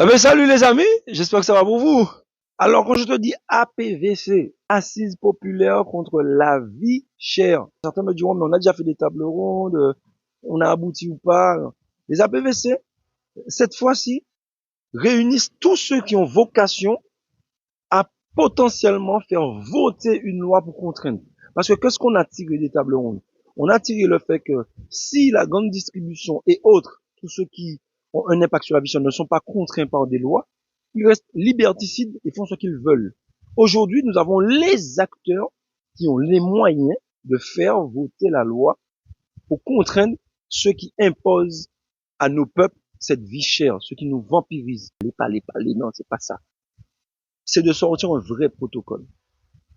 Eh ben, salut les amis, j'espère que ça va pour vous. Alors quand je te dis APVC, Assise populaire contre la vie chère, certains me diront mais on a déjà fait des tables rondes, on a abouti ou pas. Les APVC, cette fois-ci, réunissent tous ceux qui ont vocation à potentiellement faire voter une loi pour contraindre. Parce que qu'est-ce qu'on a tiré des tables rondes? On a tiré le fait que si la grande distribution et autres, tous ceux qui ont un impact sur la vie ne sont pas contraints par des lois, ils restent liberticides et font ce qu'ils veulent. Aujourd'hui, nous avons les acteurs qui ont les moyens de faire voter la loi pour contraindre ceux qui imposent à nos peuples cette vie chère, ceux qui nous vampirisent. Les non, c'est pas ça. C'est de sortir un vrai protocole,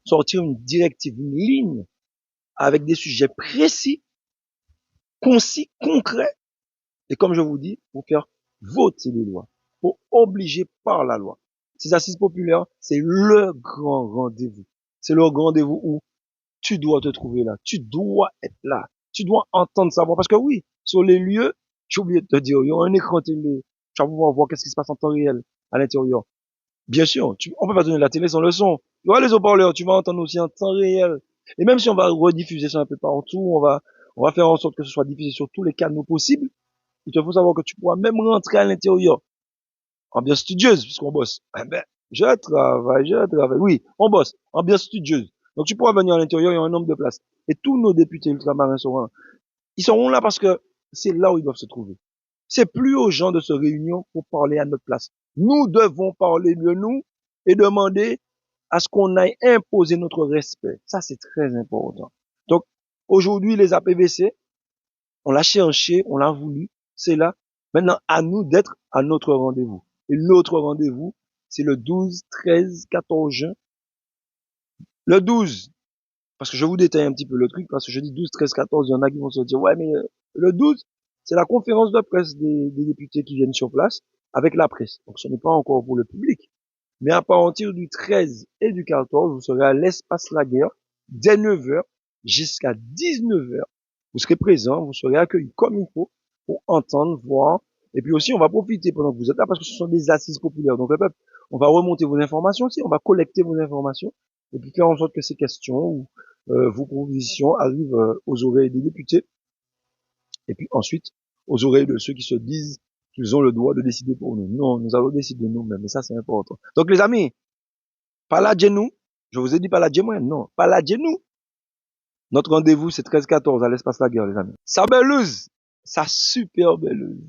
sortir une directive, une ligne avec des sujets précis, concis, concrets, et comme je vous dis, pour faire voter les lois, pour obliger par la loi. Ces assises populaires, c'est le grand rendez-vous. C'est le grand rendez-vous où tu dois te trouver là, tu dois être là, tu dois entendre ça. Parce que oui, sur les lieux, j'ai oublié de te dire, il y a un écran télé, tu vas pouvoir voir qu'est-ce qui se passe en temps réel à l'intérieur. Bien sûr, on peut pas donner la télé sans le son. Tu vois, les haut-parleurs, tu vas entendre aussi en temps réel. Et même si on va rediffuser ça un peu partout, on va faire en sorte que ce soit diffusé sur tous les canaux possibles. Il te faut savoir que tu pourras même rentrer à l'intérieur. Ambiance studieuse, puisqu'on bosse. Eh ben, je travaille. Oui, on bosse. Ambiance studieuse. Donc tu pourras venir à l'intérieur, il y a un nombre de places. Et tous nos députés ultramarins seront là. Ils seront là parce que c'est là où ils doivent se trouver. C'est plus aux gens de se réunir pour parler à notre place. Nous devons parler de nous et demander à ce qu'on aille imposer notre respect. Ça, c'est très important. Donc, aujourd'hui, les APVC, on l'a cherché, on l'a voulu, c'est là. Maintenant, à nous d'être à notre rendez-vous. Et l'autre rendez-vous, c'est le 12, 13, 14 juin. Le 12, parce que je vous détaille un petit peu le truc, parce que je dis 12, 13, 14, il y en a qui vont se dire, ouais, mais le 12, c'est la conférence de presse des députés qui viennent sur place avec la presse. Donc ce n'est pas encore pour le public. Mais à partir du 13 et du 14, vous serez à l'espace Laguerre dès 9 heures jusqu'à 19 heures. Vous serez présents, vous serez accueillis comme il faut pour entendre, voir. Et puis aussi, on va profiter pendant que vous êtes là parce que ce sont des assises populaires. Donc le peuple, on va remonter vos informations aussi, on va collecter vos informations et puis faire en sorte que ces questions ou vos propositions arrivent aux oreilles des députés et puis ensuite aux oreilles de ceux qui se disent qu'ils ont le droit de décider pour nous. Non, nous allons décider nous-mêmes et ça c'est important. Donc les amis, pas la nous, je vous ai dit pas la moi, non, pas la nous. Notre rendez-vous c'est 13-14 à l'espace Laguerre les amis. Ça belleuse, ça super belleuse.